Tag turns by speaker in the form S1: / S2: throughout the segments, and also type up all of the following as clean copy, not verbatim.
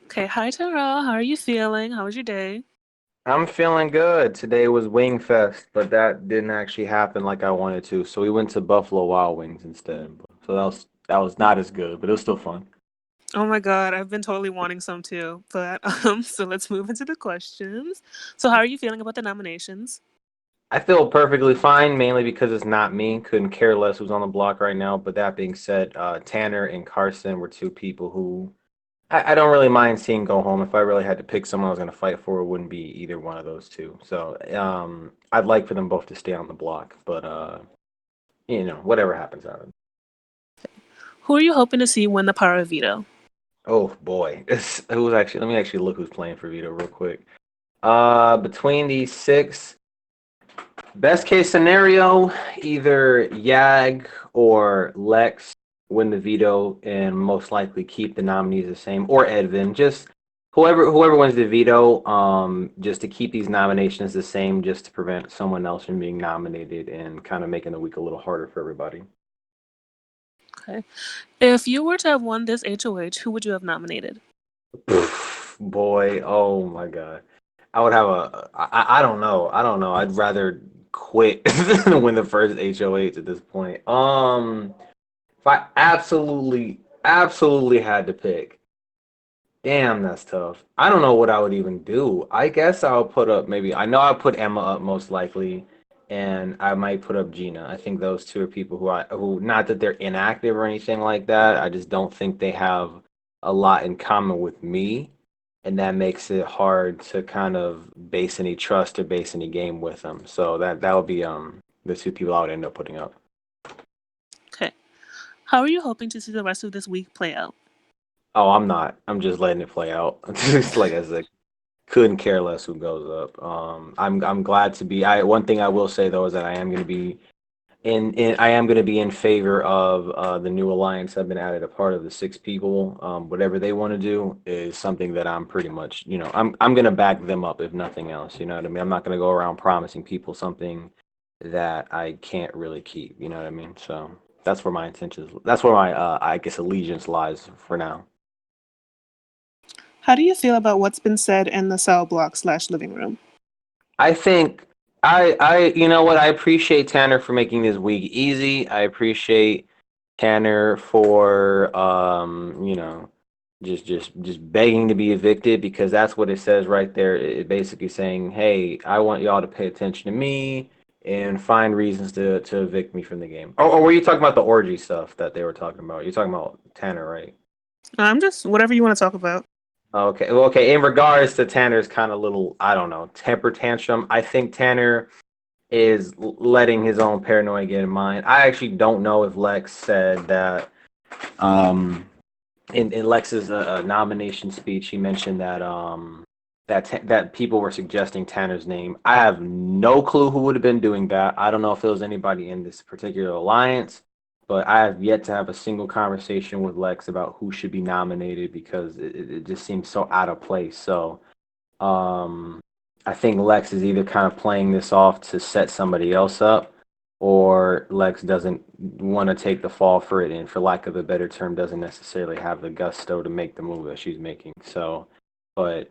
S1: Okay, hi Tyrell. How are you feeling? How was your day?
S2: I'm feeling good. Today was Wing Fest, but that didn't actually happen like I wanted to. So we went to Buffalo Wild Wings instead. So that was not as good, but it was still fun.
S1: Oh my God, I've been totally wanting some too. But so let's move into the questions. So how are you feeling about the nominations?
S2: I feel perfectly fine, mainly because it's not me. Couldn't care less who's on the block right now. But that being said, Tanner and Carson were two people who I don't really mind seeing go home. If I really had to pick someone I was going to fight for, it wouldn't be either one of those two. So I'd like for them both to stay on the block. But whatever happens, happens.
S1: Who are you hoping to see win the power of veto?
S2: Oh boy, who's actually? Let me actually look who's playing for Vito real quick. Between these six, best case scenario, either Yag or Lex win the veto and most likely keep the nominees the same, or Edvin. Just whoever wins the veto, just to keep these nominations the same, just to prevent someone else from being nominated and kind of making the week a little harder for everybody.
S1: Okay. If you were to have won this HOH, who would you have nominated?
S2: Boy, oh my god. I would have I don't know. I don't know. I'd rather quit than win the first HOH at this point. If I absolutely had to pick, damn, that's tough. I don't know what I would even do. I guess I'll put up maybe I know I'll put Emma up most likely, and I might put up Gina. I think those two are people who not that they're inactive or anything like that. I just don't think they have a lot in common with me, and that makes it hard to kind of base any trust or base any game with them. So that would be the two people I would end up putting up.
S1: Okay. How are you hoping to see the rest of this week play out?
S2: Oh, I'm not. I'm just letting it play out. Just like I said, couldn't care less who goes up. I'm glad to be. I one thing I will say though is that I am going to be I am going to be in favor of the new alliance I've been added a part of the six people. Whatever they want to do is something that I'm pretty much I'm going to back them up if nothing else. You know what I mean? I'm not going to go around promising people something that I can't really keep. You know what I mean? So that's where my intentions. That's where my I guess allegiance lies for now.
S1: How do you feel about what's been said in the cell block/living room?
S2: I think you know what, I appreciate Tanner for making this week easy. I appreciate Tanner for just begging to be evicted because that's what it says right there. It basically saying, "Hey, I want y'all to pay attention to me and find reasons to evict me from the game." Or were you talking about the orgy stuff that they were talking about? You're talking about Tanner, right?
S1: I'm just whatever you want to talk about.
S2: Okay. Well, okay. In regards to Tanner's kind of little, I don't know, temper tantrum, I think Tanner is letting his own paranoia get in mind. I actually don't know if Lex said that um, in Lex's nomination speech, he mentioned that that people were suggesting Tanner's name. I have no clue who would have been doing that. I don't know if it was anybody in this particular alliance, but I have yet to have a single conversation with Lex about who should be nominated because it just seems so out of place. So um, I think Lex is either kind of playing this off to set somebody else up, or Lex doesn't want to take the fall for it, and for lack of a better term, doesn't necessarily have the gusto to make the move that she's making. So, but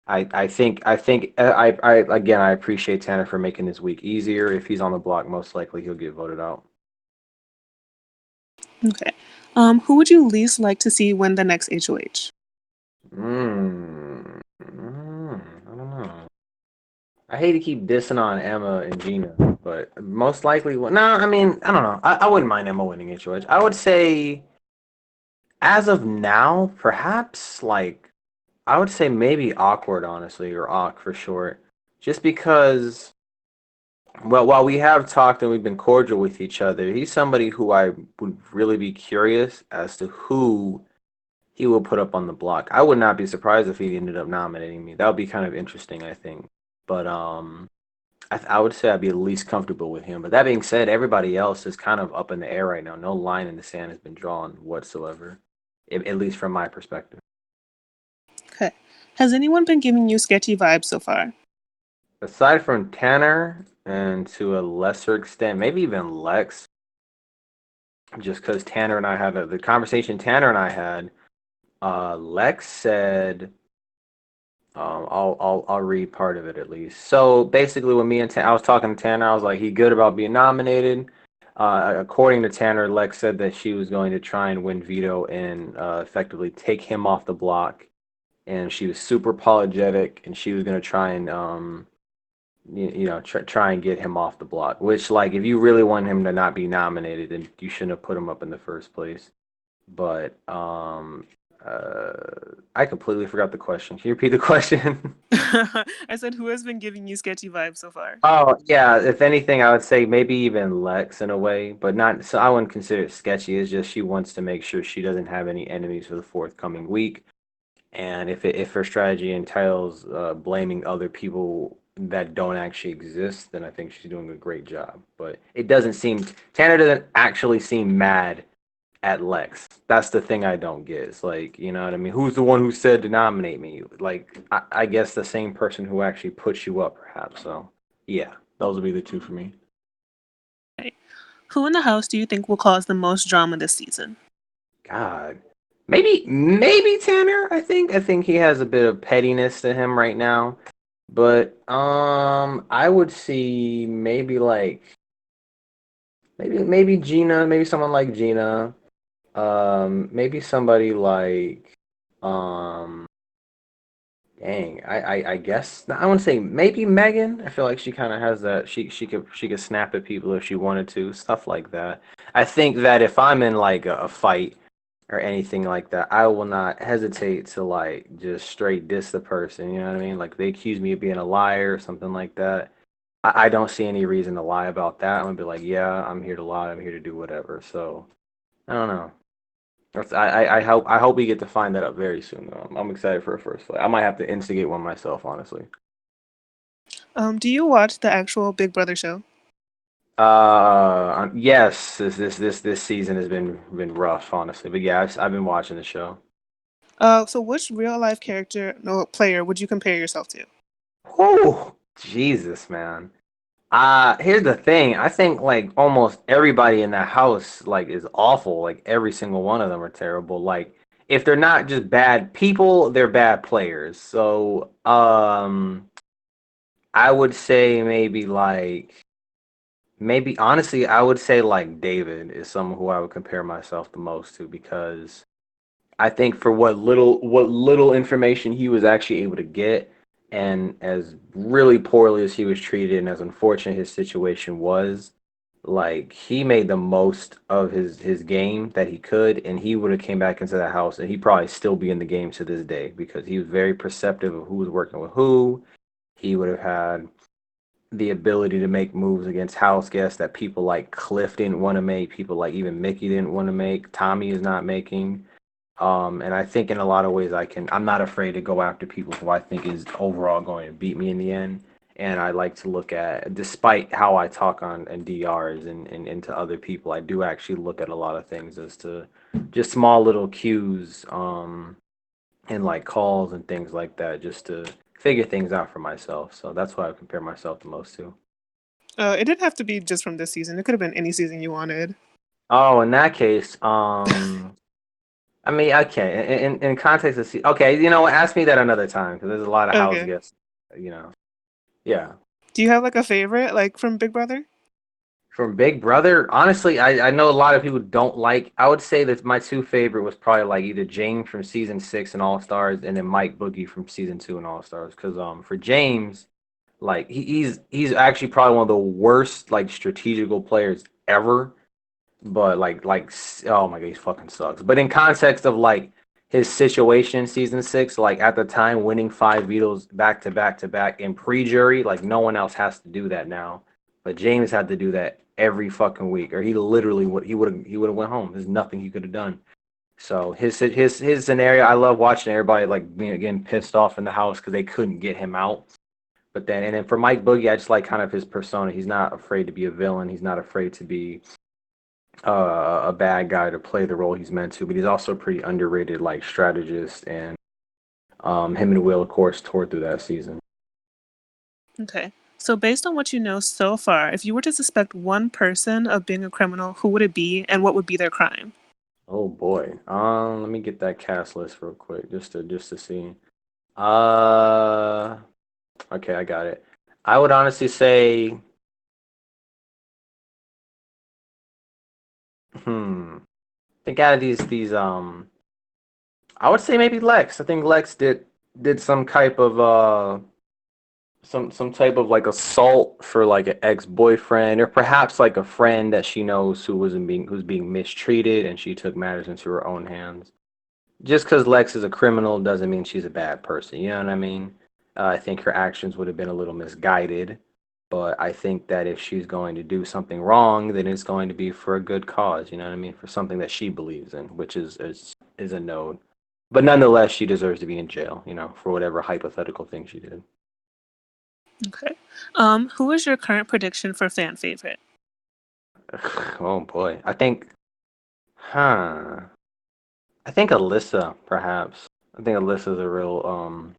S2: I again I appreciate Tanner for making this week easier. If he's on the block, most likely he'll get voted out.
S1: Okay. Who would you least like to see win the next HOH?
S2: I don't know. I hate to keep dissing on Emma and Gina, but most likely, no. I mean, I don't know. I wouldn't mind Emma winning HOH. I would say, as of now, perhaps like I would say maybe awkward, honestly, or awk for short, just because. Well, while we have talked and we've been cordial with each other, he's somebody who I would really be curious as to who he will put up on the block. I would not be surprised if he ended up nominating me. That would be kind of interesting, I think. But I would say I'd be the least comfortable with him. But that being said, everybody else is kind of up in the air right now. No line in the sand has been drawn whatsoever, at least from my perspective.
S1: Okay. Has anyone been giving you sketchy vibes so far?
S2: Aside from Tanner and to a lesser extent, maybe even Lex, just because Tanner and I had the conversation Tanner and I had. Lex said, I'll read part of it at least. So basically, when me and I was talking to Tanner, I was like, he good about being nominated. According to Tanner, Lex said that she was going to try and win veto and effectively take him off the block, and she was super apologetic, and she was going to try and try and get him off the block. Which, like, if you really want him to not be nominated, then you shouldn't have put him up in the first place. But uh, I completely forgot the question. Can you repeat the question?
S1: I said, who has been giving you sketchy vibes so far?
S2: Oh yeah, if anything, I would say maybe even Lex in a way, but not. So I wouldn't consider it sketchy. It's just she wants to make sure she doesn't have any enemies for the forthcoming week, and if her strategy entails blaming other people that don't actually exist, then I think she's doing a great job. But it doesn't seem Tanner doesn't actually seem mad at Lex. That's the thing I don't get. It's like, you know what I mean? Who's the one who said to nominate me? Like, I guess the same person who actually puts you up, perhaps. So, yeah, those would be the two for me.
S1: Okay. Who in the house do you think will cause the most drama this season?
S2: God, maybe Tanner. I think he has a bit of pettiness to him right now. But I would see maybe Gina, maybe someone like Gina. Maybe somebody like um dang, I guess I want to say maybe Megan. I feel like she kind of has that. She could snap at people if she wanted to, stuff like that. I think that if I'm in like a fight or anything like that, I will not hesitate to like just straight diss the person. You know what I mean? Like they accuse me of being a liar or something like that. I don't see any reason to lie about that. I'm gonna be like, yeah, I'm here to lie. I'm here to do whatever. So I don't know. I hope we get to find that up very soon though. I'm excited for a first fight. I might have to instigate one myself, honestly.
S1: Do you watch the actual Big Brother show?
S2: Yes, this season has been rough, honestly. But yeah, I've been watching the show.
S1: So which real life character, no player, would you compare yourself to?
S2: Oh, Jesus, man. Here's the thing. I think like almost everybody in that house like is awful. Like every single one of them are terrible. Like if they're not just bad people, they're bad players. So, I would say maybe honestly, I would say like David is someone who I would compare myself the most to because I think for what little information he was actually able to get, and as really poorly as he was treated, and as unfortunate his situation was, like he made the most of his game that he could, and he would have came back into the house, and he'd probably still be in the game to this day because he was very perceptive of who was working with who. He would have had the ability to make moves against house guests that people like Cliff didn't want to make, people like even Mickey didn't want to make, Tommy is not making. And I think in a lot of ways I'm not afraid to go after people who I think is overall going to beat me in the end. And I like to look at, despite how I talk on and DRs and to other people, I do actually look at a lot of things as to just small little cues, and like calls and things like that, just to figure things out for myself. So that's what I compare myself the most to.
S1: It didn't have to be just from this season. It could have been any season you wanted.
S2: Oh, in that case, I mean, okay, in context of, okay, you know what? Ask me that another time because there's a lot of house
S1: Okay.
S2: guests, you know. Yeah,
S1: Do you have like a favorite, like from Big Brother?
S2: from Big Brother, honestly, I know a lot of people don't like. I would say that my two favorite was probably like either James from season 6 and All Stars, and then Mike Boogie from season 2 and All Stars. Because for James, like he's actually probably one of the worst like strategical players ever. But oh my god, he fucking sucks. But in context of like his situation in season 6, like at the time winning 5 vetoes back to back to back in pre-jury, like no one else has to do that now. But James had to do that every fucking week, or he literally would he would have went home. There's nothing he could have done. So his scenario, I love watching everybody like being getting pissed off in the house because they couldn't get him out. But then and then for Mike Boogie, I just like kind of his persona. He's not afraid to be a villain. He's not afraid to be a bad guy to play the role he's meant to, but he's also a pretty underrated like strategist, and him and Will, of course, toured through that season.
S1: Okay. So based on what you know so far, if you were to suspect one person of being a criminal, who would it be and what would be their crime?
S2: Oh boy. Let me get that cast list real quick, just to see. Uh, okay, I got it. I would honestly say, I think out of these, I would say maybe Lex. I think Lex did some type of some type of like assault for like an ex-boyfriend or perhaps like a friend that she knows who's being mistreated and she took matters into her own hands. Just because Lex is a criminal doesn't mean she's a bad person. You know what I mean? I think her actions would have been a little misguided, but I think that if she's going to do something wrong, then it's going to be for a good cause. You know what I mean? For something that she believes in, which is a node. But nonetheless, she deserves to be in jail. You know, for whatever hypothetical thing she did.
S1: Okay. Who is your current prediction for fan favorite?
S2: Oh boy, huh? I think Alyssa, perhaps. I think Alyssa's a real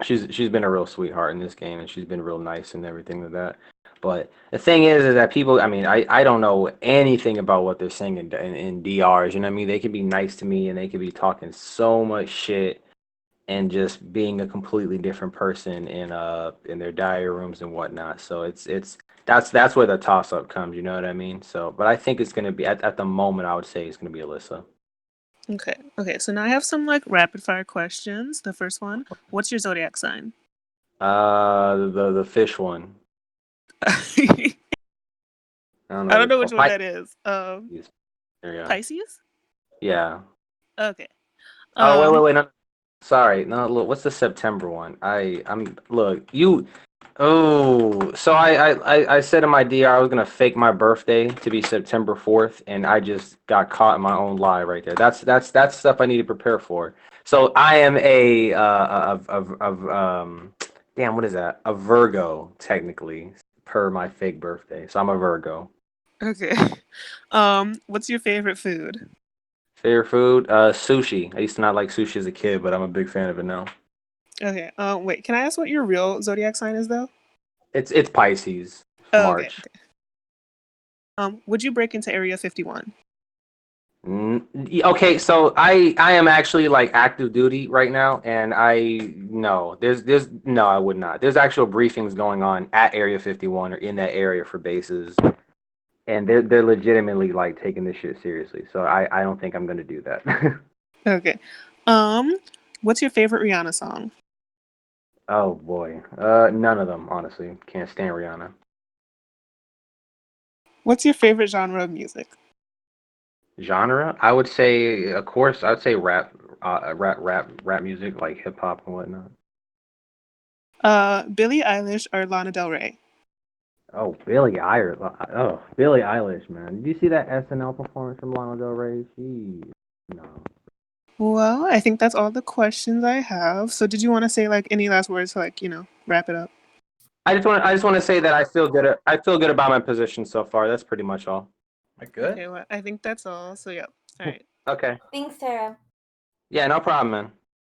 S2: she's been a real sweetheart in this game and she's been real nice and everything like that. But the thing is that people, I mean, I don't know anything about what they're saying in DRs. You know what I mean? They could be nice to me and they could be talking so much shit and just being a completely different person in their diary rooms and whatnot. So that's where the toss up comes. You know what I mean? So, but I think it's gonna be at the moment. I would say it's gonna be Alyssa.
S1: Okay. Okay. So now I have some like rapid fire questions. The first one: what's your zodiac sign?
S2: The fish one.
S1: I
S2: I don't know what
S1: don't
S2: it's
S1: know which
S2: called.
S1: one that is.
S2: Pisces. There you go.
S1: Pisces.
S2: Yeah.
S1: Okay.
S2: Oh wait,
S1: Um.
S2: no. Sorry, no. Look, what's the September one? I'm look you. Oh, so I said in my DR I was gonna fake my birthday to be September 4th, and I just got caught in my own lie right there. That's stuff I need to prepare for. So I am damn, what is that? A Virgo technically per my fake birthday. So I'm a Virgo.
S1: Okay. What's your favorite food?
S2: Favorite food? Sushi. I used to not like sushi as a kid, but I'm a big fan of it now.
S1: Okay. Wait. Can I ask what your real zodiac sign is, though?
S2: It's Pisces.
S1: Oh, okay.
S2: March.
S1: Okay. Would you break into Area 51?
S2: Okay, so I am actually like active duty right now, and I no, there's no, I would not. There's actual briefings going on at Area 51 or in that area for bases, and they're legitimately like taking this shit seriously. So I don't think I'm gonna do that.
S1: Okay. Um, what's your favorite Rihanna song?
S2: Oh boy, none of them honestly. Can't stand Rihanna.
S1: What's your favorite genre of music?
S2: Genre? I would say, of course, I would say rap, rap music like hip hop and whatnot.
S1: Billie Eilish or Lana Del Rey?
S2: Oh, Billie Eilish, man. Did you see that SNL performance from Lana Del Rey? She, no.
S1: Well, I think that's all the questions I have. So, did you want to say like any last words to like wrap it up?
S2: I just want to say that I feel good about my position so far. That's pretty much all. Am I good?
S1: Okay, well, I think that's all. So, yeah. All right.
S2: Okay.
S3: Thanks, Tara.
S2: Yeah, no problem, man.